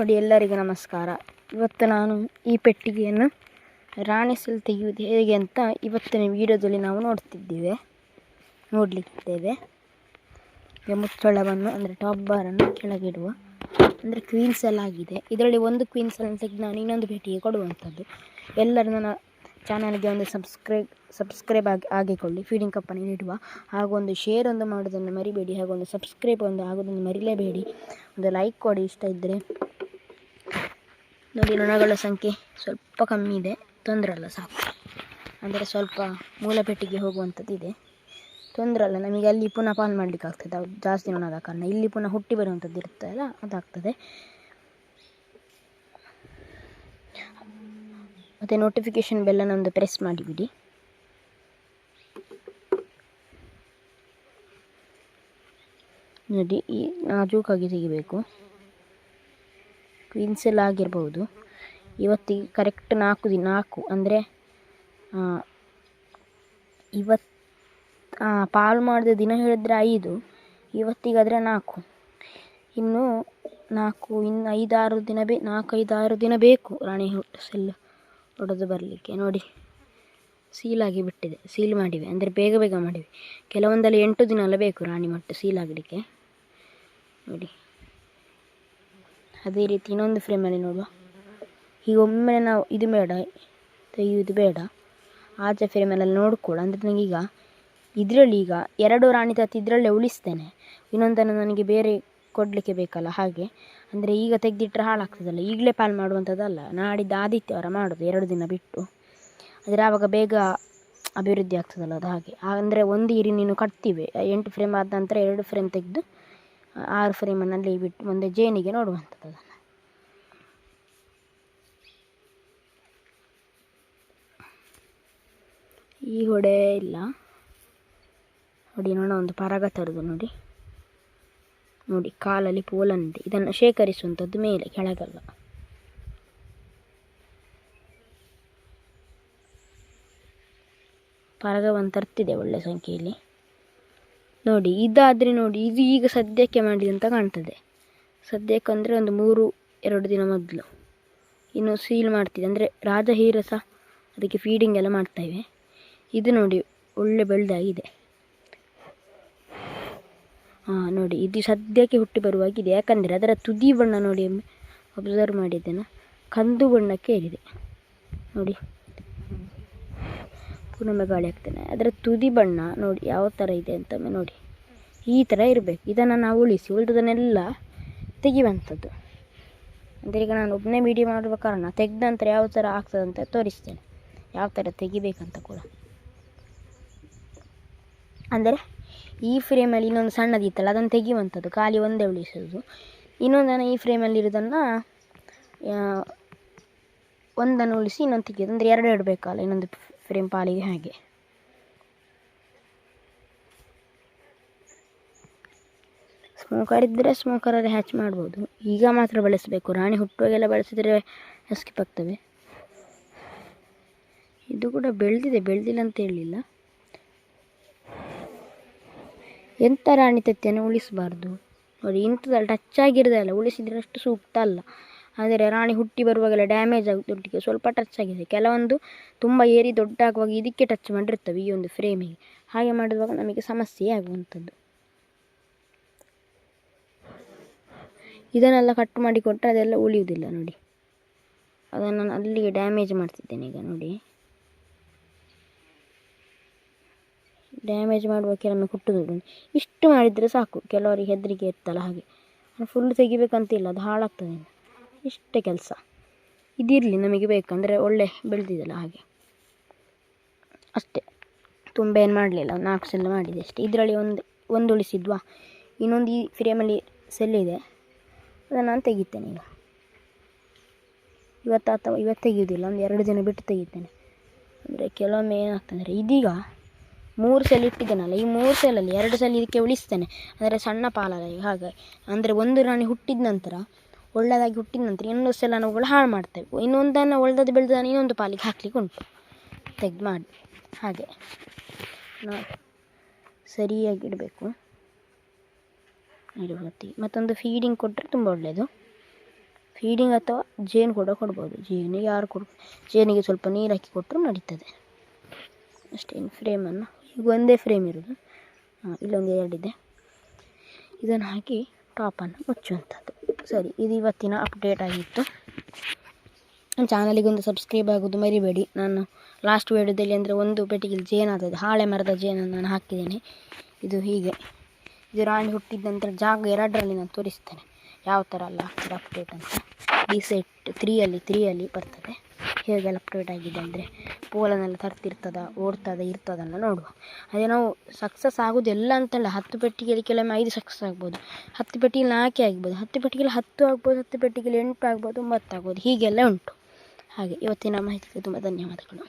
ನೋಡಿ, ಎಲ್ಲರಿಗೂ ನಮಸ್ಕಾರ. ಇವತ್ತು ನಾನು ಈ ಪೆಟ್ಟಿಗೆಯನ್ನು ರಾಣಿ ಸೆಲ್ ತೆಗೆಯುವುದು ಹೇಗೆ ಅಂತ ಇವತ್ತಿನ ವಿಡಿಯೋದಲ್ಲಿ ನಾವು ನೋಡಲಿದ್ದೇವೆ. ಮುಚ್ಚಳವನ್ನು ಅಂದರೆ ಟಾಪ್ ಬಾರನ್ನು ಕೆಳಗಿಡುವ, ಅಂದರೆ ಕ್ವೀನ್ ಸೆಲ್ ಆಗಿದೆ. ಇದರಲ್ಲಿ ಒಂದು ಕ್ವೀನ್ ಸೆಲ್ ತೆಗೆದು ನಾನು ಇನ್ನೊಂದು ಪೆಟ್ಟಿಗೆ ಕೊಡುವಂಥದ್ದು. ಎಲ್ಲರೂ ನನ್ನ ಚಾನಲ್ಗೆ ಒಂದು ಸಬ್ಸ್ಕ್ರೈಬ್ ಆಗಿಕೊಳ್ಳಿ. ಫೀಡಿಂಗ್ ಕಪ್ಪನ್ನು ನೀಡುವ, ಹಾಗೂ ಒಂದು ಶೇರ್ ಒಂದು ಮಾಡೋದನ್ನು ಮರಿಬೇಡಿ, ಹಾಗೂ ಒಂದು ಸಬ್ಸ್ಕ್ರೈಬ್ ಒಂದು ಆಗೋದನ್ನು ಮರಿಲೇಬೇಡಿ. ಒಂದು ಲೈಕ್ ಕೊಡಿ ಇಷ್ಟ ಇದ್ದರೆ. ನೋಡಿ, ನೊಣಗಳ ಸಂಖ್ಯೆ ಸ್ವಲ್ಪ ಕಮ್ಮಿ ಇದೆ, ತೊಂದರೆ ಅಲ್ಲ, ಸಾಕು. ಅಂದರೆ ಸ್ವಲ್ಪ ಮೂಲ ಪೆಟ್ಟಿಗೆ ಹೋಗುವಂಥದ್ದು ಇದೆ, ತೊಂದರೆ ಅಲ್ಲ. ನಮಗೆ ಅಲ್ಲಿ ಪುನಃ ಪಾಲ್ ಮಾಡಲಿಕ್ಕೆ ಆಗ್ತದೆ, ಜಾಸ್ತಿ ನೊಣದ ಕಾರಣ. ಇಲ್ಲಿ ಪುನಃ ಹುಟ್ಟಿ ಬರುವಂಥದ್ದು ಇರ್ತದಲ್ಲ, ಅದಾಗ್ತದೆ. ಮತ್ತು ನೋಟಿಫಿಕೇಷನ್ ಬೆಲ್ಲನ್ನು ಒಂದು ಪ್ರೆಸ್ ಮಾಡಿಬಿಡಿ. ನೋಡಿ, ಈ ನಾಜೂಕಾಗಿ ತೆಗಿಬೇಕು. ಕ್ವೀನ್ ಸೆಲ್ ಆಗಿರ್ಬೋದು. ಇವತ್ತಿಗೆ ಕರೆಕ್ಟ್ 4 ಅಂದರೆ ಪಾಲು ಮಾಡಿದ ದಿನ ಹೇಳಿದ್ರೆ 5, ಇವತ್ತಿಗಾದರೆ 4. ಇನ್ನು 5-6 ದಿನ 4-5-6 ದಿನ ಬೇಕು ರಾಣಿ ಸೆಲ್ ಹೊಡೆದು ಬರಲಿಕ್ಕೆ. ನೋಡಿ, ಸೀಲಾಗಿ ಬಿಟ್ಟಿದೆ, ಸೀಲ್ ಮಾಡಿವೆ, ಅಂದರೆ ಬೇಗ ಮಾಡಿವೆ. ಕೆಲವೊಂದಲ್ಲಿ 8 ದಿನ ಎಲ್ಲ ಬೇಕು ರಾಣಿ ಮೊಟ್ಟೆ ಸೀಲ್ ಆಗಲಿಕ್ಕೆ. ನೋಡಿ, ಅದೇ ರೀತಿ ಇನ್ನೊಂದು ಫ್ರೇಮಲ್ಲಿ ನೋಡುವ. ಈಗ ಒಮ್ಮೆ ನಾವು ಇದು ಬೇಡ, ತೆಗೆಯುವುದು ಬೇಡ, ಆಚೆ ಫ್ರೇಮಲ್ಲಿ ನೋಡ್ಕೊಳ್ಳ. ಅಂದರೆ ನನಗೀಗ ಇದರಲ್ಲಿ 2 ರಾಣಿ ತತ್ತಿ ಇದರಲ್ಲೇ ಉಳಿಸ್ತೇನೆ, ಇನ್ನೊಂದನ್ನು ನನಗೆ ಬೇರೆ ಕೊಡಲಿಕ್ಕೆ ಬೇಕಲ್ಲ, ಹಾಗೆ. ಅಂದರೆ ಈಗ ತೆಗೆದಿಟ್ಟರೆ ಹಾಳಾಗ್ತದಲ್ಲ, ಈಗಲೇ ಪಾಲ್ ಮಾಡುವಂಥದ್ದಲ್ಲ, ನಾಡಿದ್ದು ಆದಿತ್ಯವಾರ ಮಾಡೋದು 2 ದಿನ ಬಿಟ್ಟು. ಆದರೆ ಆವಾಗ ಬೇಗ ಅಭಿವೃದ್ಧಿ ಆಗ್ತದಲ್ಲ, ಅದು ಹಾಗೆ. ಅಂದರೆ ಒಂದು ಇರಿ ನೀನು ಕಟ್ತೀವಿ, 8 ಫ್ರೇಮ್ ಆದ ನಂತರ 2 ಫ್ರೇಮ್ ತೆಗೆದು 6 ಫ್ರೇಮನ್ನಲ್ಲಿ ಬಿಟ್ಟು ಮುಂದೆ ಜೇನಿಗೆ ನೋಡುವಂಥದ್ದು ಅದನ್ನು. ಈ ಹೊಡೆ ಇಲ್ಲ ನೋಡಿ, ನೋಡ ಒಂದು ಪರಾಗ ತರೋದು ನೋಡಿ, ಕಾಲಲ್ಲಿ ಪೋಲನ್ನಿದೆ. ಇದನ್ನು ಶೇಖರಿಸುವಂಥದ್ದು ಮೇಲೆ, ಕೆಳಗಲ್ಲ. ಪರಾಗವನ್ನು ತರ್ತಿದೆ ಒಳ್ಳೆ ಸಂಖ್ಯೆಯಲ್ಲಿ. ನೋಡಿ, ಇದಾದರೆ ನೋಡಿ, ಇದು ಈಗ ಸದ್ಯಕ್ಕೆ ಮಾಡಿದಂತ ಕಾಣ್ತದೆ. ಸದ್ಯಕ್ಕೆ ಅಂದರೆ ಒಂದು 3-2 ದಿನ ಮೊದಲು. ಇನ್ನು ಸೀಲ್ ಮಾಡ್ತಿದೆ, ಅಂದರೆ ರಾಜಹೀರಸ ಅದಕ್ಕೆ ಫೀಡಿಂಗ್ ಎಲ್ಲ ಮಾಡ್ತಾಯಿವೆ. ಇದು ನೋಡಿ, ಒಳ್ಳೆ ಬೆಳೆದಾಗಿದೆ. ನೋಡಿ, ಇದು ಸದ್ಯಕ್ಕೆ ಹುಟ್ಟಿ ಬರುವಾಗಿದೆ. ಯಾಕಂದರೆ ಅದರ ತುದಿ ಬಣ್ಣ ನೋಡಿ, ಅಬ್ಸರ್ವ್ ಮಾಡಿದ್ದೇನೆ, ಕಂದು ಬಣ್ಣಕ್ಕೆ ಏರಿದೆ. ನೋಡಿ, ಪುನೊಮ್ಮೆ ಗಾಳಿ ಆಗ್ತಾನೆ. ಅದರ ತುದಿ ಬಣ್ಣ ನೋಡಿ ಯಾವ ಥರ ಇದೆ ಅಂತ ನೋಡಿ, ಈ ಥರ ಇರಬೇಕು. ಇದನ್ನು ನಾವು ಉಳಿದದನ್ನೆಲ್ಲ ತೆಗೆಯುವಂಥದ್ದು. ಅಂದರೆ ಈಗ ನಾನು ಒಬ್ಬನೇ ವಿಡಿಯೋ ಮಾಡುವ ಕಾರಣ ತೆಗೆದ ನಂತರ ಯಾವ ಥರ ಆಗ್ತದೆ ಅಂತ ತೋರಿಸ್ತೇನೆ, ಯಾವ ಥರ ತೆಗಿಬೇಕಂತ ಕೂಡ. ಅಂದರೆ ಈ ಫ್ರೇಮಲ್ಲಿ ಇನ್ನೊಂದು ಸಣ್ಣದಿತ್ತಲ್ಲ, ಅದನ್ನು ತೆಗೆಯುವಂಥದ್ದು, ಖಾಲಿ ಒಂದೇ ಉಳಿಸೋದು. ಇನ್ನೊಂದನ್ನು ಈ ಫ್ರೇಮಲ್ಲಿ ಇರೋದನ್ನು ಒಂದನ್ನು ಉಳಿಸಿ ಇನ್ನೊಂದು ತೆಗೆಯೋದು. ಅಂದರೆ 2 ಇಡಬೇಕಲ್ಲ ಇನ್ನೊಂದು ಫ್ರೇಮ್ ಪಾಲಿಗೆ, ಹಾಗೆ. ಸ್ಮೋಕರ್ ಇದ್ದರೆ ಸ್ಮೋಕರಲ್ಲಿ ಹ್ಯಾಚ್ ಮಾಡ್ಬೋದು. ಈಗ ಮಾತ್ರ ಬಳಸಬೇಕು, ರಾಣಿ ಹುಟ್ಟುವಾಗೆಲ್ಲ ಬಳಸಿದರೆ ಎಸ್ಕೇಪ್ ಆಗ್ತವೆ. ಇದು ಕೂಡ ಬೆಳೆದಿಲ್ಲ ಅಂತ ಹೇಳಲಿಲ್ಲ. ಎಂಥ ರಾಣಿ ತತ್ತಿಯನ್ನು ಉಳಿಸಬಾರ್ದು ನೋಡಿ, ಇಂಥದ್ದಲ್ಲಿ ಟಚ್ ಆಗಿರೋದಲ್ಲ ಉಳಿಸಿದರೆ ಅಷ್ಟು ಸೂಕ್ತ ಅಲ್ಲ. ಆದರೆ ರಾಣಿ ಹುಟ್ಟಿ ಬರುವಾಗೆಲ್ಲ ಡ್ಯಾಮೇಜ್ ಆಗೋದೊಟ್ಟಿಗೆ ಸ್ವಲ್ಪ ಟಚ್ ಆಗಿದೆ. ಕೆಲವೊಂದು ತುಂಬ ಏರಿ ದೊಡ್ಡ ಆಗುವಾಗ ಇದಕ್ಕೆ ಟಚ್ ಮಾಡಿರ್ತವೆ, ಈ ಒಂದು ಫ್ರೇಮಿಗೆ. ಹಾಗೆ ಮಾಡಿರುವಾಗ ನಮಗೆ ಸಮಸ್ಯೆ ಆಗುವಂಥದ್ದು. ಇದನ್ನೆಲ್ಲ ಕಟ್ ಮಾಡಿ ಕೊಟ್ಟರೆ ಅದೆಲ್ಲ ಉಳಿಯುವುದಿಲ್ಲ ನೋಡಿ. ಅದನ್ನು ನಾನು ಅಲ್ಲಿಗೆ ಡ್ಯಾಮೇಜ್ ಮಾಡ್ತಿದ್ದೇನೆ ಈಗ ನೋಡಿ. ಡ್ಯಾಮೇಜ್ ಮಾಡುವ ಕೆಲವೊಮ್ಮೆ ಕುಟ್ಟುದುಂಟು. ಇಷ್ಟು ಮಾಡಿದರೆ ಸಾಕು, ಕೆಲವರಿಗೆ ಹೆದರಿಕೆ ಇರ್ತಲ್ಲ, ಹಾಗೆ. ಫುಲ್ ತೆಗಿಬೇಕಂತಿಲ್ಲ, ಅದು ಹಾಳಾಗ್ತದೆ. ಇಷ್ಟೇ ಕೆಲಸ. ಇದಿರಲಿ, ನಮಗೆ ಬೇಕಂದರೆ ಒಳ್ಳೆ ಬೆಳೆದಿದೆಯಲ್ಲ, ಹಾಗೆ ಅಷ್ಟೇ. ತುಂಬ ಏನು ಮಾಡಲಿಲ್ಲ, 4 ಸೆಲ್ ಮಾಡಿದೆ ಅಷ್ಟೇ. ಇದರಲ್ಲಿ ಒಂದು ಉಳಿಸಿದ್ವಾ, ಇನ್ನೊಂದು ಈ ಫ್ರೇಮಲ್ಲಿ ಸೆಲ್ ಇದೆ, ಅದನ್ನು ನಾನು ತೆಗಿತೇನೆ ಈಗ. ಇವತ್ತು ತೆಗೆಯೋದಿಲ್ಲ, ಒಂದು 2 ದಿನ ಬಿಟ್ಟು ತೆಗಿತೇನೆ. ಅಂದರೆ ಕೆಲವೊಮ್ಮೆ ಏನಾಗ್ತದೆ ಅಂದರೆ, ಇದೀಗ 3 ಸೆಲ್ ಇಟ್ಟಿದ್ದೇನಲ್ಲ, ಈ 3 ಸೆಲ್ಲಲ್ಲಿ 2 ಸೆಲ್ ಇದಕ್ಕೆ ಉಳಿಸ್ತೇನೆ. ಅಂದರೆ ಸಣ್ಣ ಪಾಲಲ್ಲ ಈಗ, ಹಾಗಾಗಿ. ಅಂದರೆ ಒಂದು ರಾಣಿ ಹುಟ್ಟಿದ ನಂತರ, ಒಳ್ಳೆಯದಾಗಿ ಹುಟ್ಟಿದ ನಂತರ ಇನ್ನೊಂದು ಸೆಲ್ ಅವುಗಳು ಹಾಳು ಮಾಡ್ತೇವೆ. ಇನ್ನೊಂದನ್ನು ಒಳ್ಳೆದು ಬೆಳೆದ ಇನ್ನೊಂದು ಪಾಲಿಗೆ ಹಾಕ್ಲಿಕ್ಕೆ ಉಂಟು, ತೆಗೆದು ಮಾಡಿ. ಹಾಗೆ ನಾವು ಸರಿಯಾಗಿ ಇಡಬೇಕು. ಇಡುವತ್ತಿ ಮತ್ತೊಂದು ಫೀಡಿಂಗ್ ಕೊಟ್ಟರೆ ತುಂಬ ಒಳ್ಳೆಯದು. ಫೀಡಿಂಗ್ ಅಥವಾ ಜೇನು ಕೂಡ ಕೊಡ್ಬೋದು. ಜೇನಿಗೆ ಯಾರು ಜೇನಿಗೆ ಸ್ವಲ್ಪ ನೀರು ಹಾಕಿ ಕೊಟ್ಟರು ನಡೀತದೆ ಅಷ್ಟೇ. ಇನ್ನು ಫ್ರೇಮನ್ನು ಈಗ ಒಂದೇ ಫ್ರೇಮ್ ಇರೋದು, ಇಲ್ಲೊಂದು ಎರಡಿದೆ, ಇದನ್ನು ಹಾಕಿ ಟಾಪನ್ನು ಮುಚ್ಚುವಂಥದ್ದು. ಸರಿ, ಇದು ಇವತ್ತಿನ ಅಪ್ಡೇಟ್ ಆಗಿತ್ತು. ನನ್ನ ಚಾನಲಿಗೆ ಒಂದು ಸಬ್ಸ್ಕ್ರೈಬ್ ಆಗೋದು ಮರಿಬೇಡಿ. ನಾನು ಲಾಸ್ಟ್ ವೀಡಿಯೋದಲ್ಲಿ ಅಂದರೆ ಒಂದು ಪೆಟ್ಟಿಗೆಯಲ್ಲಿ ಜೇನಾದದ್ದು, ಹಾಳೆ ಮರದ ಜೇನನ್ನು ನಾನು ಹಾಕಿದ್ದೇನೆ. ಇದು ಹೀಗೆ, ಇದು ರಾಣಿ ಹುಟ್ಟಿದ ನಂತರ ಜಾಗ 2ರಲ್ಲಿ ನಾನು ತೋರಿಸ್ತೇನೆ ಯಾವ ಥರ ಎಲ್ಲ ಆಗ್ತದೆ ಅಪ್ಡೇಟ್ ಅಂತ. ಡಿಸೆಟ್ 3ಅಲ್ಲಿ ಬರ್ತದೆ ಹೇಗೆಲ್ಲ ಅಪ್ಡೇಟ್ ಆಗಿದೆ ಅಂದರೆ. ಪೋಲನ್ನೆಲ್ಲ ತರ್ತಿರ್ತದ, ಇರ್ತದಲ್ಲ ನೋಡುವ. ಅದೇ ನಾವು ಸಕ್ಸಸ್ ಆಗೋದೆಲ್ಲ ಅಂತಲ್ಲ, 10 ಪೆಟ್ಟಿಗೆಯಲ್ಲಿ ಕೆಲವೊಮ್ಮೆ 5 ಸಕ್ಸಸ್ ಆಗ್ಬೋದು, 10 ಪೆಟ್ಟಿಗೆಯಲ್ಲಿ 4 ಆಗ್ಬೋದು, 10 ಪೆಟ್ಟಿಗೆಯಲ್ಲಿ 10 ಆಗ್ಬೋದು, 10 ಪೆಟ್ಟಿಗೆಯಲ್ಲಿ 8 ಆಗ್ಬೋದು, 9 ಆಗ್ಬೋದು, ಹೀಗೆಲ್ಲ ಉಂಟು. ಹಾಗೆ ಇವತ್ತಿನ ಮಾಹಿತಿಗೆ ತುಂಬ ಧನ್ಯವಾದಗಳು.